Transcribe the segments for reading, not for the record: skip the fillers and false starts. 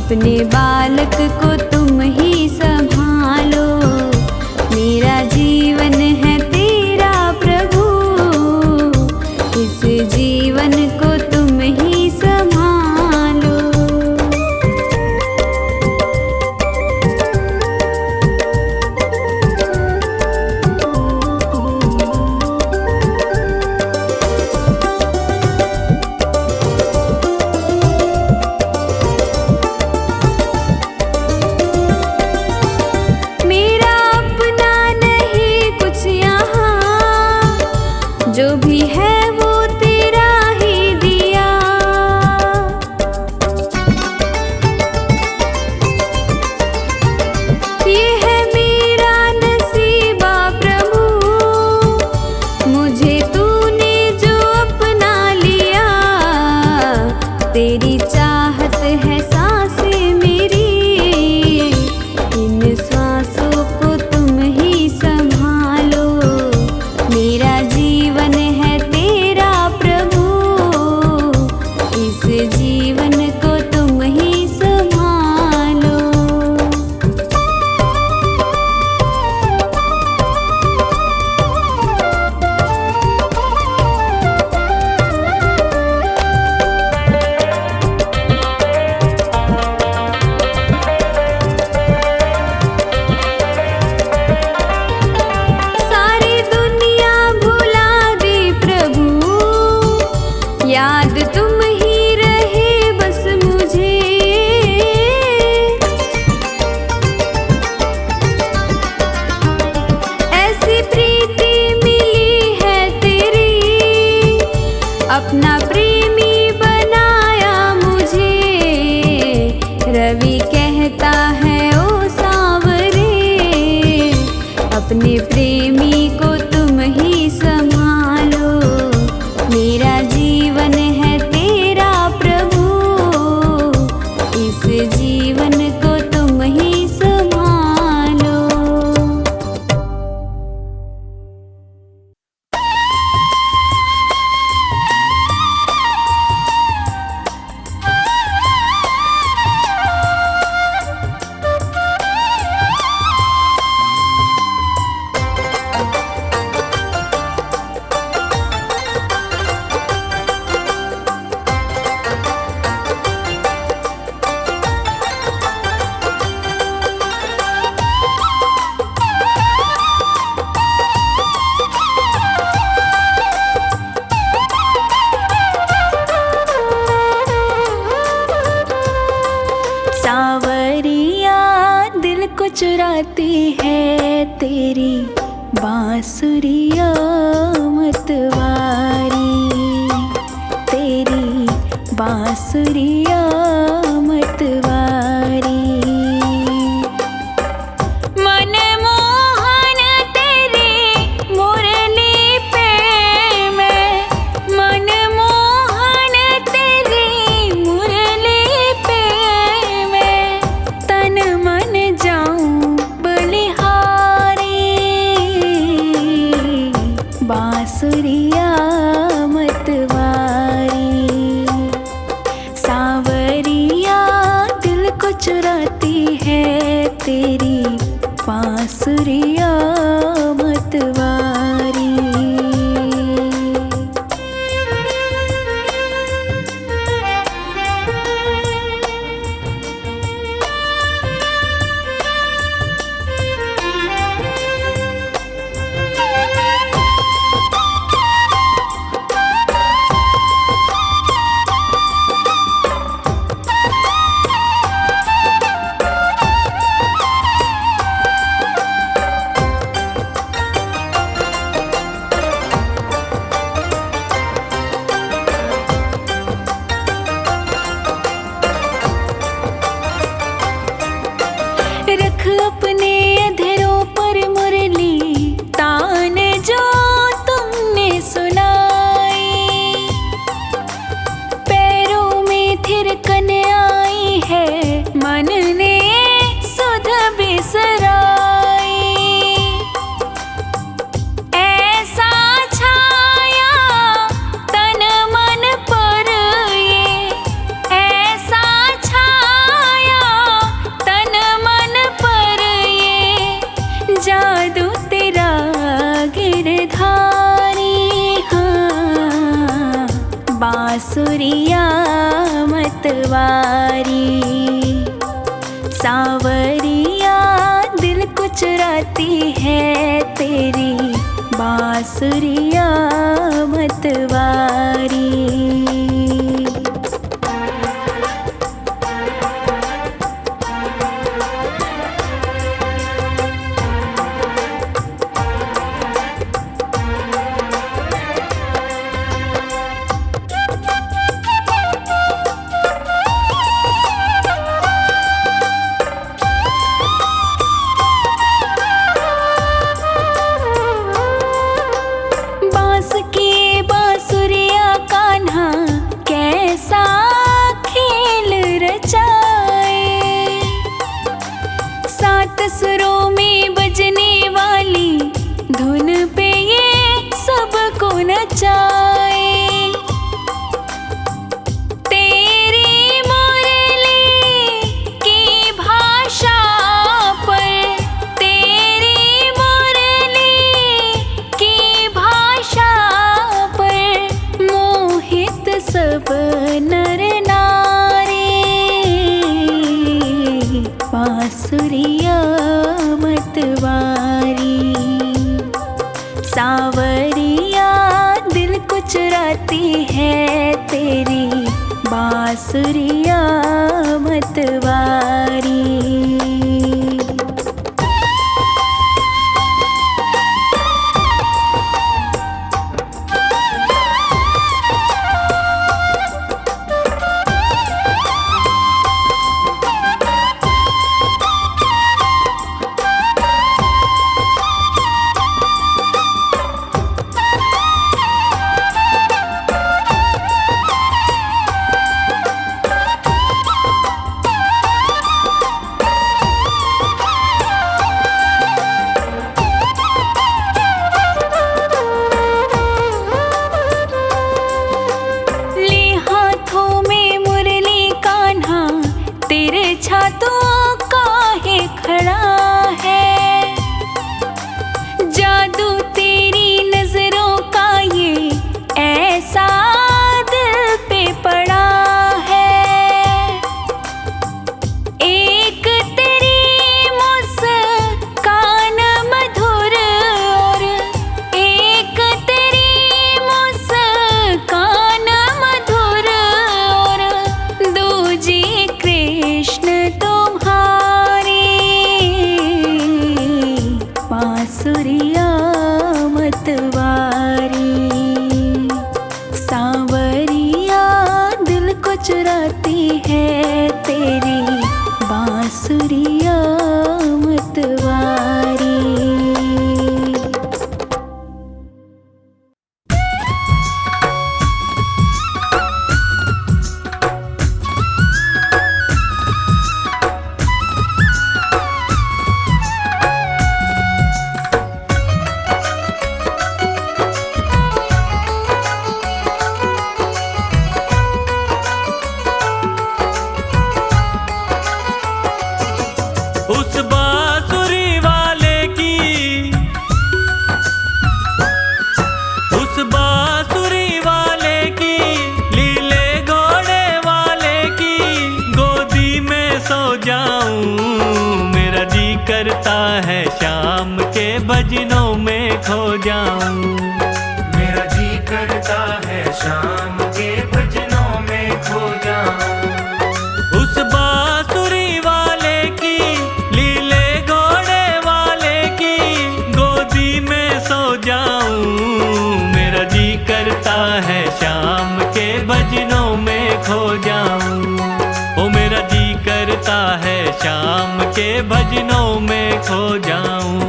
अपने बालक को तुम ही संभालो। मेरा जीवन है तेरा प्रभु, इस जीवन को तुम ही संभालो। जो भी है वो तेरा ही दिया, ये है मेरा नसीबा प्रभु, मुझे तूने जो अपना लिया। तेरी चाहत है सांसें मेरी, इन सांसों को तुम ही संभालो। मेरा जीवन है तेरा प्रभु, इस जीवन को तुम ही संभालो। सारी दुनिया भुला दे प्रभु, याद तुम ही रहे बस मुझे। ऐसी प्रीति मिली है तेरी, अपना प्रेमी बनाया मुझे। रवि कहता है ओ सांवरे, अपने प्रेमी को तुम ही संभालो। मेरा जीवन है तेरा प्रभु, इस जीवन को तुम ही संभालो। सावरिया दिल को चुराती है तेरी बांसुरिया मतवारी, तेरी बांसुरिया मतवारी। मनमोहन तेरी मुरली पे मैं, मनमोहन तेरी मुरली पे मैं तन मन जाऊं बलिहारी। बांसुरिया मतवारी, सावरिया दिल को चुराती है तेरी बांसुरिया मतवारी। रख अपने अधरों पर मुरली तान जो तुमने सुनाई, पैरों में थिरकन आई है मन ने सुध बिसराई। ऐसा छाया तन मन पर ये, ऐसा छाया बांसुरिया मतवारी। सांवरिया दिल को चुराती है तेरी बांसुरिया मतवारी। सुरों में बजने वाली धुन पे ये सबको नचाए। तेरी मुरली की भाषा पर, तेरी मुरली की भाषा पर मोहित सब नर नारी। बांसुरिया मतवारी। सांवरिया दिल को चुराती है तेरी बांसुरिया मतवारी। बांसुरिया मतवारी। सांवरिया दिल को चुराती है तेरी बांसुरिया मतवारी। उस बांसुरी वाले की, उस बांसुरी वाले की, लीले घोड़े वाले की गोदी में सो जाऊं। मेरा जी करता है शाम के भजनों में खो जाऊं। मेरा जी करता है शाम के भजनों में खो जाऊं। उस बांसुरी वाले की, लीले घोड़े वाले की गोदी में सो जाऊं। मेरा जी करता है शाम के भजनों में खो जाऊं। ओ मेरा जी करता है शाम के भजनों में खो जाऊं।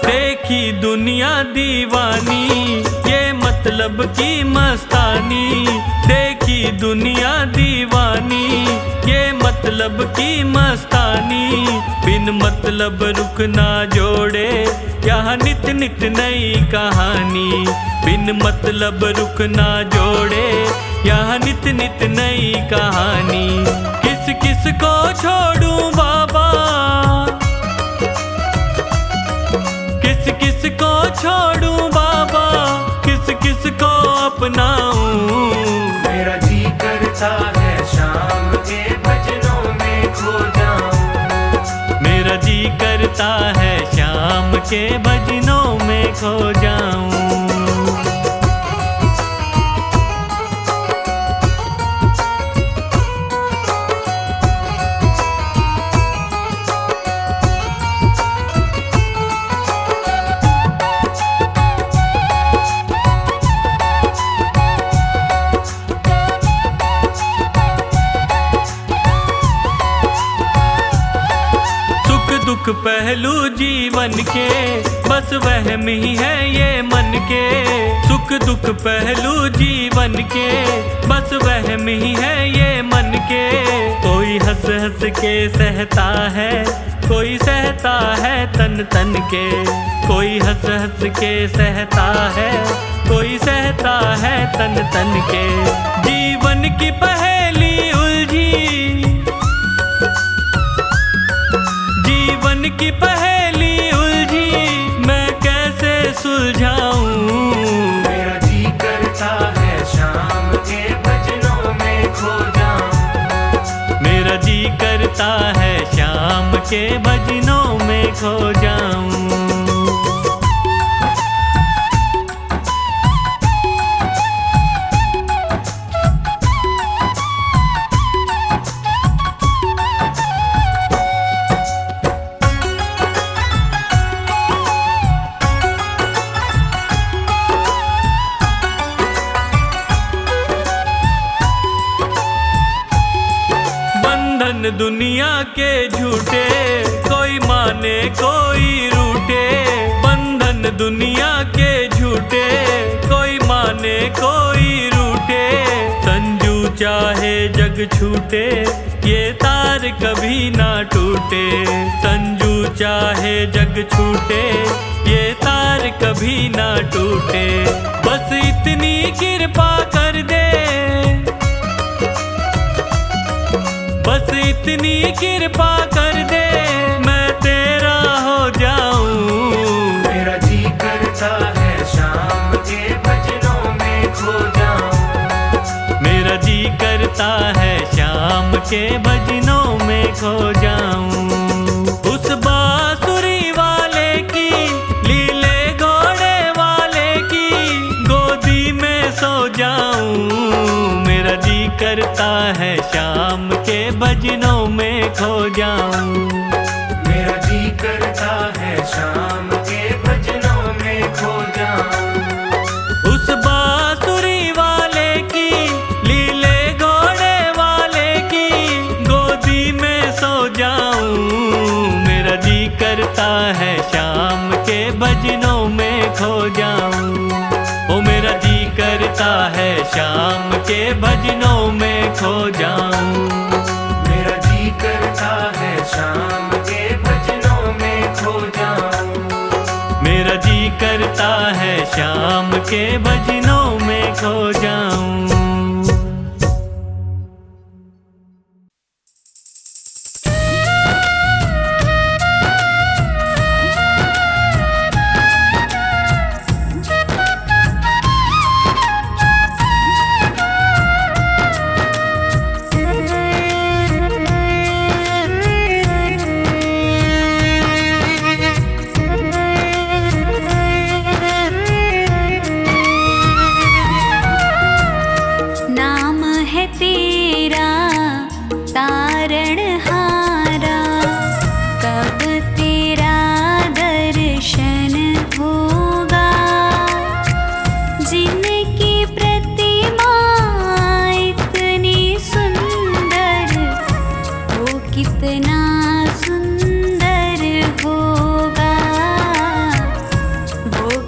देखी दुनिया दीवानी, ये मतलब मतलब की मस्तानी, देखी दुनिया दीवानी। ये मतलब की मस्तानी, बिन मतलब रुख ना जोड़े, यहाँ नित नित नई कहानी। बिन मतलब रुख ना जोड़े, यहाँ नित नित नई कहानी। किस किस को छोड़ूं बाबा, किस किस को छोड़ूं बाबा, किस किस को अपनाऊं। मेरा जी करता है शाम के भजनों में खो जाऊं। मेरा जी करता है शाम के भजनों में खो जाऊं। दुख पहलू जीवन के, बस वहम ही है ये मन के। सुख दुख पहलू जीवन के, बस वहम ही है ये मन के। कोई हंस हंस के सहता है, कोई सहता है तन तन के। कोई हंस हंस के सहता है, कोई सहता है तन तन के। जीवन की पहेली उलझी, जीवन की पहेली उलझी, मैं कैसे सुलझाऊं। मेरा जी करता है शाम के भजनों में खो जाऊं। मेरा जी करता है शाम के भजनों में खो जाऊं। दुनिया के झूठे, कोई माने कोई रूठे। बंधन दुनिया के झूठे, कोई माने कोई रूठे। संजू चाहे जग छूटे, ये तार कभी ना टूटे। संजू चाहे जग छूटे, ये तार कभी ना टूटे। बस इतनी कृपा कर दे, बस इतनी कृपा कर दे, मैं तेरा हो जाऊं। मेरा जी करता है शाम के भजनों में खो जाऊं। मेरा जी करता है शाम के भजनों में खो जाऊं। उस बांसुरी वाले की, लीले घोड़े वाले की गोदी में सो जाऊं। मेरा जी करता है शाम के भजनों में खो जाऊं। मेरा जी करता है शाम के भजनों में खो जाऊं। उस बांसुरी वाले की, लीले घोड़े वाले की गोदी में सो जाऊं। मेरा जी करता है शाम के भजनों में खो जाऊं। ओ मेरा जी करता है शाम के भजनों में खो जाऊं। मेरा जी करता है शाम के भजनों में खो जाऊं। मेरा जी करता है शाम के भजनों में खो जाऊं।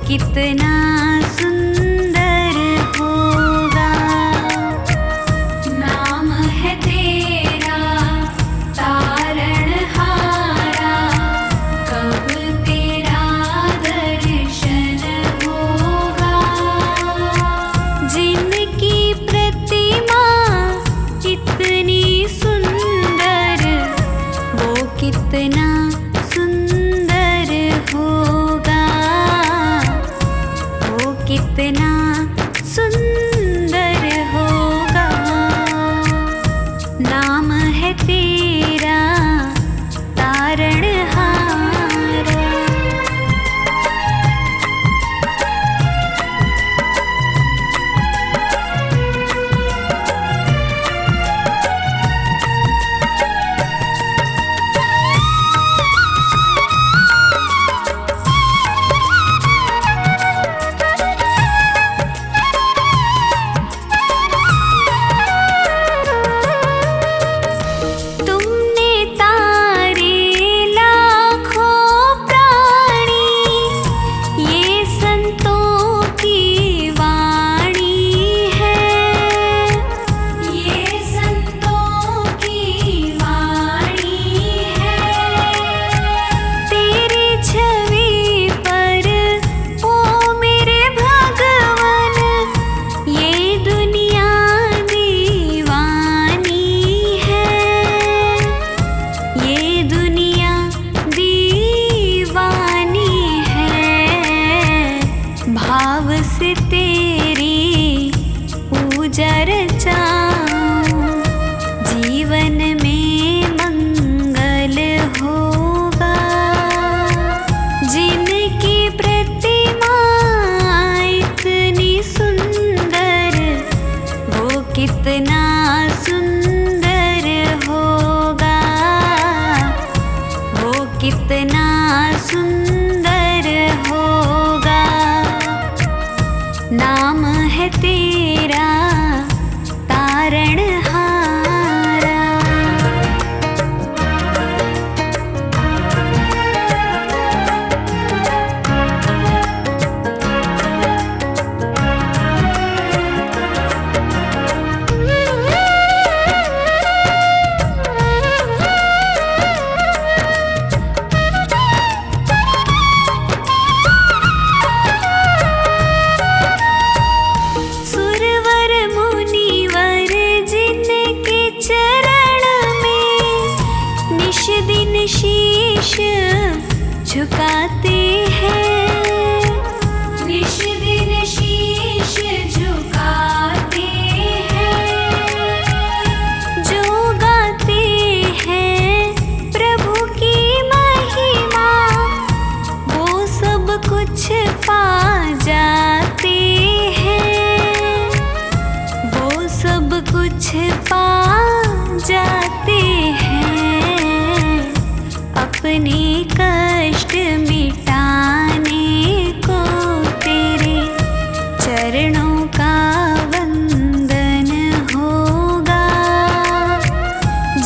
कितना सुंदर से तेरी पूजा रचाऊं, जीवन में मंगल होगा। जिनकी प्रतिमा इतनी सुंदर, वो कितना सुंदर होगा, वो कितना सुंदर होगा। नाम है तेरा तारणहारा। सुरवर मुनिवर जिनके चरण में निश दिन शीश झुकाते हैं, निश दिन शीश झुकाते हैं। जो गाते हैं प्रभु की महिमा, वो सब कुछ पा जाते हैं, वो सब कुछ पा जाते हैं। अपने कष्ट मिटाने को तेरे चरणों का वंदन होगा।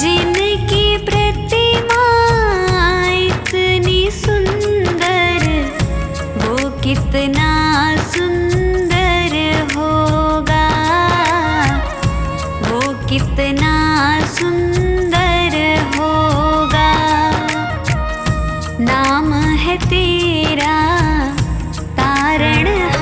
जिनकी प्रतिमा इतनी सुंदर, वो कितना सुंदर होगा, वो कितना सुंदर होगा। नाम है तेरा तारणहारा।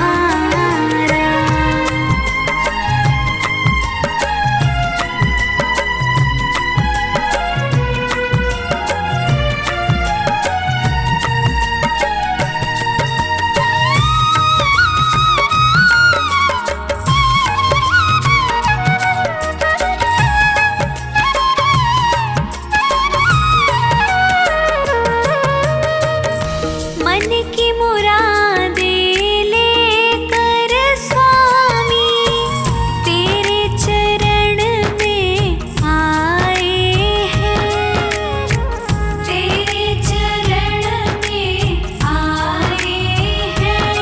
मन की मुरादें लेकर स्वामी तेरे चरण में आए हैं, तेरे चरण में आए हैं।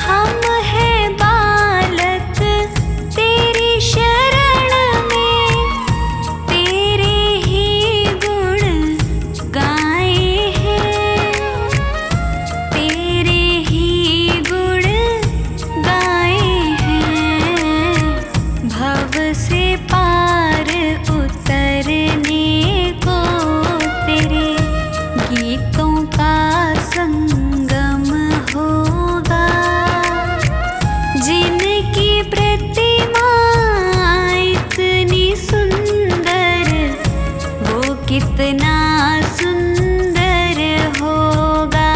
हम हैं बालक तेरी शरण में, तेरे ही गुण गाए हैं, तेरे ही गुण गाए हैं। भव से पार उतरने को तेरे गीतों का संगम होगा। जिनकी प्रतिमा इतनी सुंदर, वो कितना सुंदर होगा,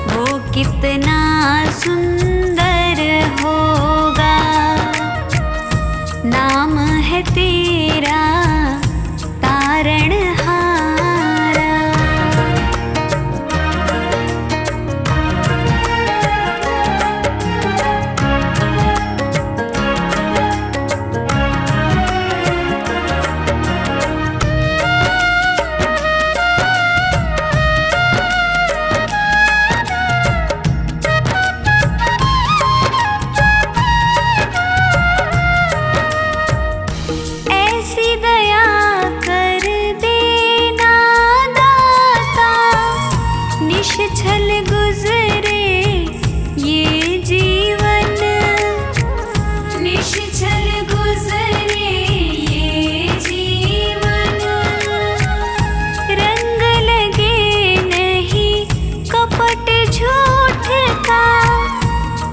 वो कितना सुंदर होगा। नाम है तेरा तारणहारा। ऐसी दया कर देना दाता, निश्छल गुजरे ये जीवन, निश्छल गुजरे ये जीवन। रंग लगे नहीं कपट झूठ का,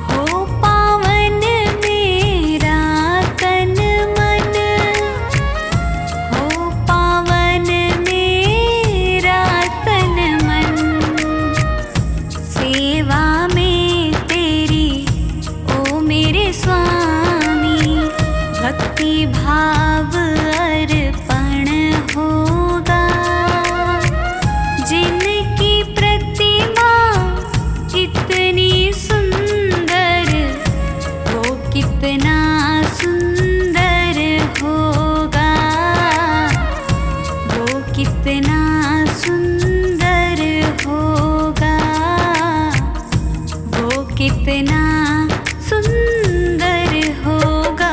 हो पावन मेरा तन मन, हो पावन मेरा तन मन। सेवा में भक्ति भाव अर्पण होगा। जिनकी प्रतिमा इतनी सुंदर, वो कितना सुंदर होगा, वो कितना सुंदर होगा, वो कितना सुंदर होगा।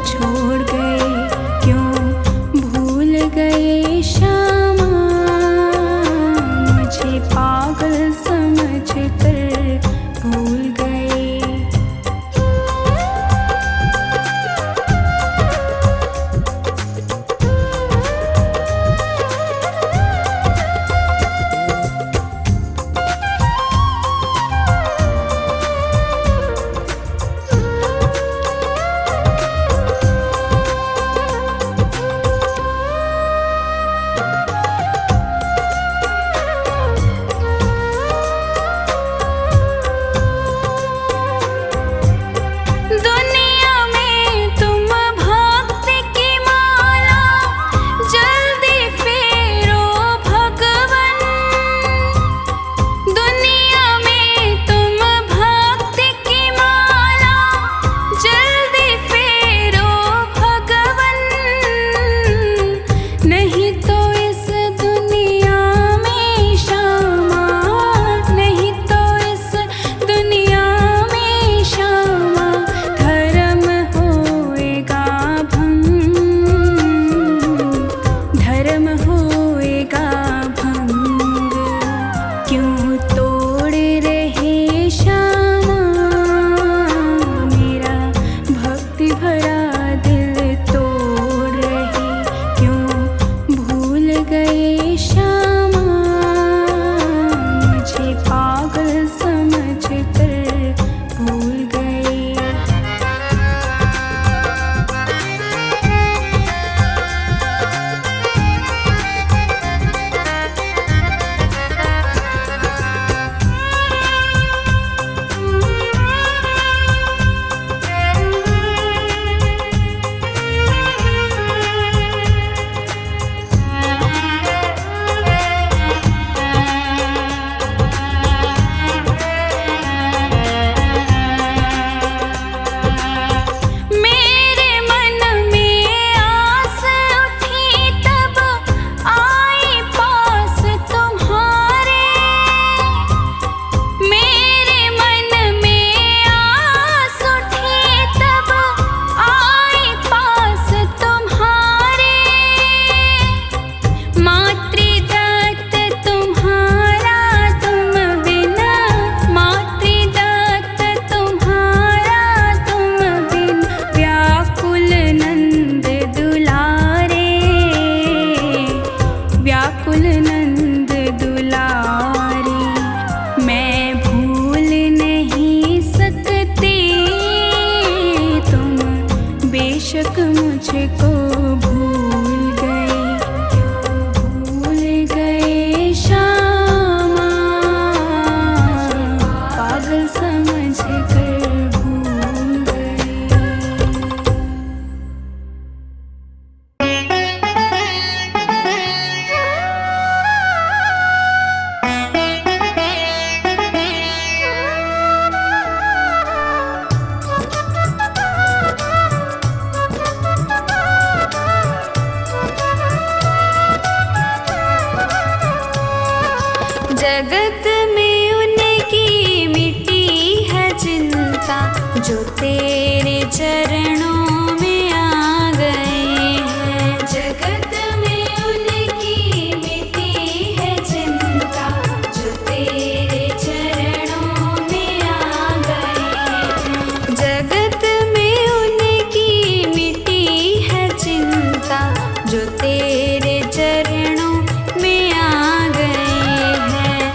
छोड़ गए, क्यों भूल गए श्यामा। बेशक मुझको भूल गए, क्यों भूल गए श्यामा, पागल समझ कर भूल गए। जगत में उनकी मिटी है चिंता, जो तेरे चरणों में आ गए हैं। जगत में उनकी मिटी है चिंता, जो तेरे चरणों में आ गए हैं। जगत में उनकी मिटी है चिंता, जो तेरे चरणों में आ गए हैं।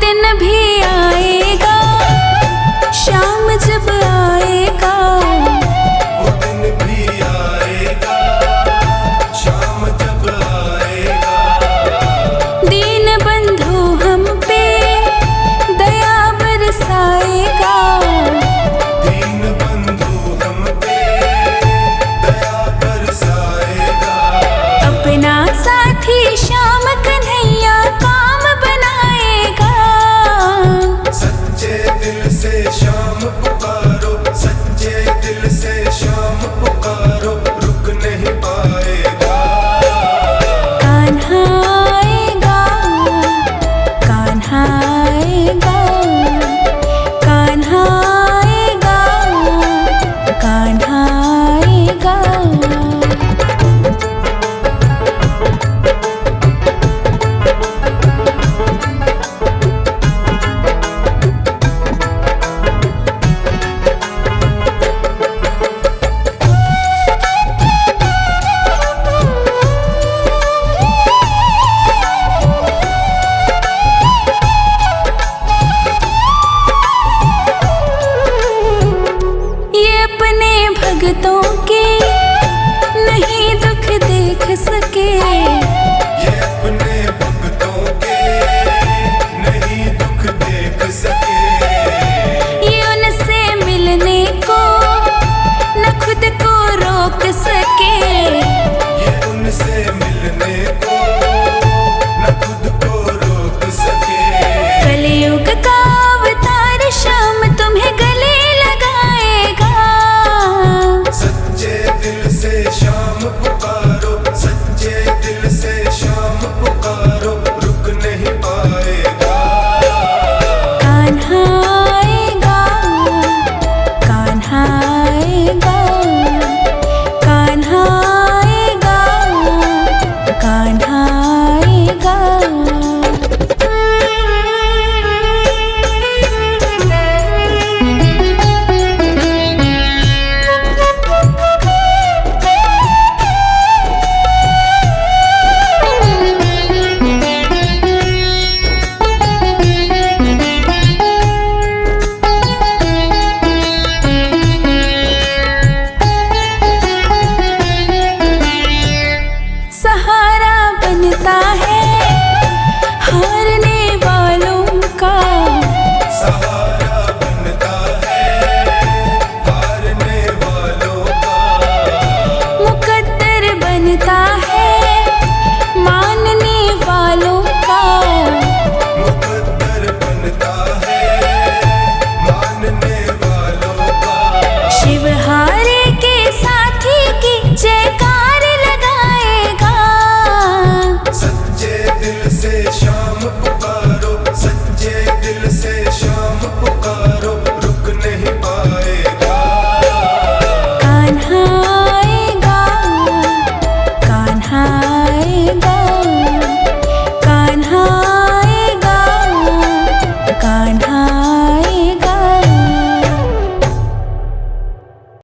दिन भी आएगा, शाम जब आएगा, वो दिन भी आएगा, शाम जब आएगा। दीन बंधु हम पे दया बरसाएगा, दीन बंधु हम पे दया बरसाएगा। अपना साथी श्याम कन्हैया काम बनाएगा। सच्चे दिल से शाम पुकारो, सच्चे दिल से शाम पुकारो, रुक नहीं पाएगा। कान्हा आएगा, कान्हा आएगा, कान्हा आएगा, कान्हा आएगा। ये अपने भक्तों के नहीं दुख देख सके, ये अपने भक्तों के नहीं दुख देख सके।